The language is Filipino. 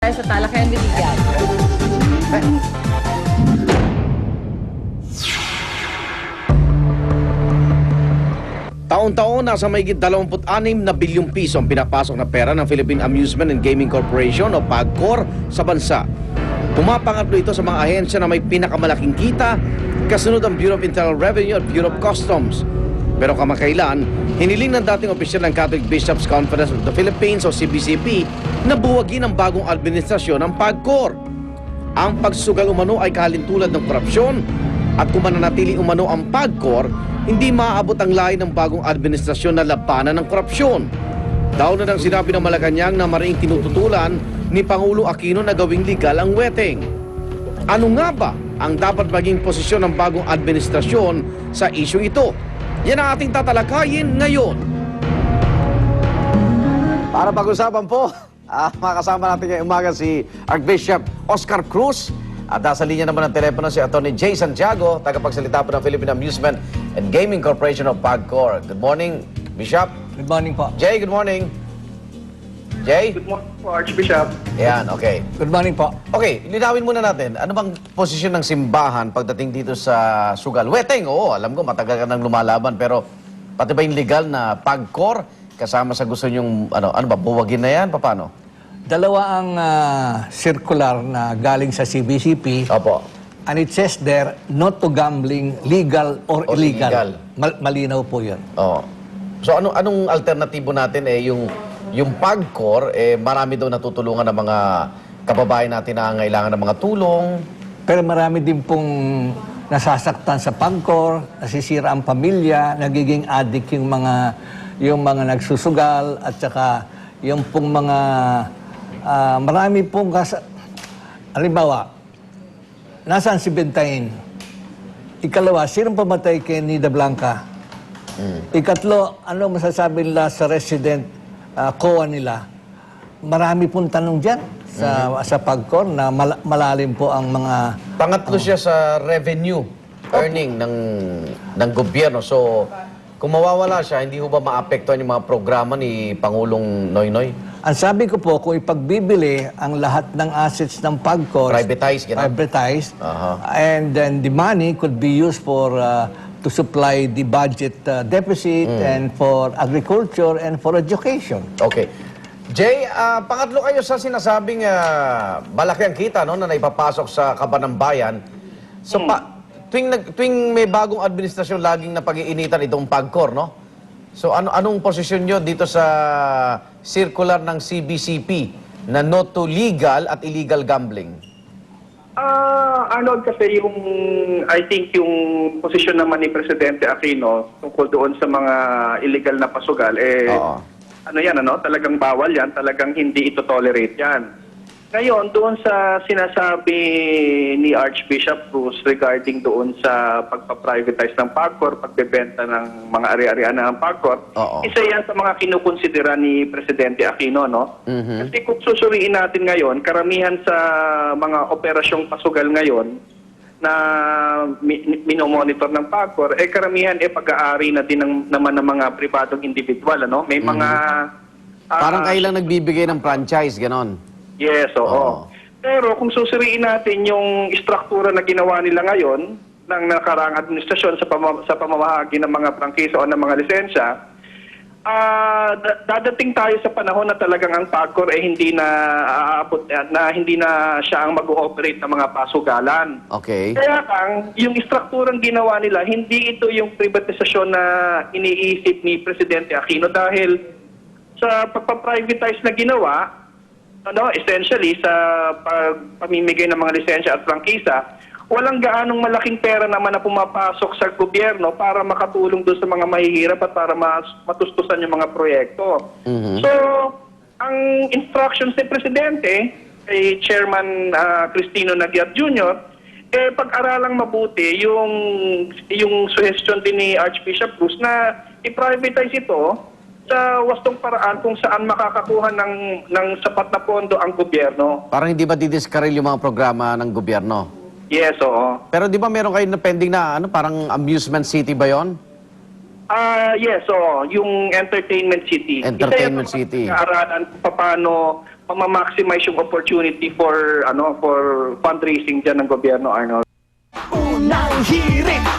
Sa Talakayan, Binigyan. Taon-taon, nasa mahigit 26 na bilyong piso ang pinapasok na pera ng Philippine Amusement and Gaming Corporation o PAGCOR sa bansa. Pumapangatlo ito sa mga ahensya na may pinakamalaking kita, kasunod ang Bureau of Internal Revenue at Bureau of Customs. Pero kamakailan, hiniling ng dating opisyal ng Catholic Bishops' Conference of the Philippines o CBCP na buwagin ang bagong administrasyon ng PAGCOR. Ang pagsugal umano ay kahalintulad ng korupsyon at kung mananatili umano ang PAGCOR, hindi maaabot ang layo ng bagong administrasyon na labanan ng korupsyon. Daw na nang sinabi ng Malacanang na maring tinututulan ni Pangulo Aquino na gawing legal ang weteng. Ano nga ba ang dapat maging posisyon ng bagong administrasyon sa isyong ito? Yan ang ating tatalakayin ngayon. Para pag-usapan po, makasama natin ngayong umaga si Archbishop Oscar Cruz. At nasa linya naman ng telepono si Atty. Jay Santiago, tagapagsalita po ng Philippine Amusement and Gaming Corporation of PAGCOR. Good morning, Bishop. Good morning po. Jay, good morning. Jay? Good morning po, Archbishop. Yan, okay. Good morning po. Okay, linawin muna natin. Ano bang posisyon ng simbahan pagdating dito sa sugal? Weteng, oo, alam ko matagal ka nang lumalaban, pero pati ba yung legal na PAGCOR kasama sa gusto nyong, ano ba, buwagin na yan? Paano? Dalawa ang circular na galing sa CBCP. Opo. And it says there, not to gambling, legal or illegal. illegal. Malinaw po yun. Oo. So anong alternatibo natin yung PAGCOR marami daw natutulungan ng mga kababayan natin na ngailangan ng mga tulong. Pero marami din pong nasasaktan sa PAGCOR, nasisira ang pamilya, nagiging addict yung mga nagsusugal at saka yung pong mga marami pong halimbawa, nasaan si Bentayin? Ikalawa, sinong pamatay kay Nida Blanca? Ikatlo, ano masasabi nila sa resident COA nila? Marami pong tanong dyan sa PAGCOR na malalim po ang mga... Pangatlo siya sa revenue earning ng gobyerno. So, kung mawawala siya, hindi ho ba maapektuhan yung mga programa ni Pangulong Noynoy? Ang sabi ko po, kung ipagbibili ang lahat ng assets ng PAGCOR... Privatize, gano'n? Privatized. And then the money could be used for... to supply the budget deficit and for agriculture and for education. Okay. Jay, pangatlo kayo sa sinasabing malaki ang kita no, na naipapasok sa kaban ng bayan. So, tuwing may bagong administrasyon, laging napag-iinitan itong PAGCOR, no? So, anong posisyon nyo dito sa circular ng CBCP na no to legal at illegal gambling? Arnold, kasi I think yung posisyon naman ni Presidente Aquino tungkol doon sa mga illegal na pasugal, talagang bawal yan, talagang hindi ito tolerate yan. Ngayon, doon sa sinasabi ni Archbishop Cruz regarding doon sa pagpa-privatize ng PAGCOR, pagbebenta ng mga ari-arian ng PAGCOR, isa yan sa mga kinukonsidera ni Presidente Aquino, no? Kasi kung susuriin natin ngayon, karamihan sa mga operasyong pasugal ngayon na minomonitor ng PAGCOR, karamihan pag-aari na din naman ng mga pribadong individual, ano? May mga... Parang kayo lang nagbibigay ng franchise, ganon. Yes, oo. Pero kung susuriin natin yung istruktura na ginawa nila ngayon ng nakaraang administrasyon sa pamamahagi ng mga prangkisa o ng mga lisensya, dadating tayo sa panahon na talagang ang PAGCOR hindi na aabot na hindi na siya ang mag-ooperate ng mga pasugalan. Okay. Kaya lang, yung istrukturang ginawa nila, hindi ito yung privatisasyon na iniisip ni Presidente Aquino dahil sa pagpa-privatize na ginawa, essentially sa pamimigay ng mga lisensya at prangkisa, walang gaanong malaking pera naman na pumapasok sa gobyerno para makatulong doon sa mga mahihirap at para matustusan yung mga proyekto. So, ang instructions ni Presidente, kay Chairman Cristino Nagiat Jr., pag-aralang mabuti yung suggestion din ni Archbishop Cruz na i-privatize ito sa wastong paraan kung saan makakakuha ng sapat na pondo ang gobyerno. Parang hindi ba didiskaril yung mga programa ng gobyerno? Yes, oo. Pero di ba meron kayo na pending na parang amusement city ba yon? Yes, oo. Yung Entertainment City. Entertainment City. Isa yung paano ma-maximize yung opportunity for for fundraising dyan ng gobyerno, Arnold. Unang hirit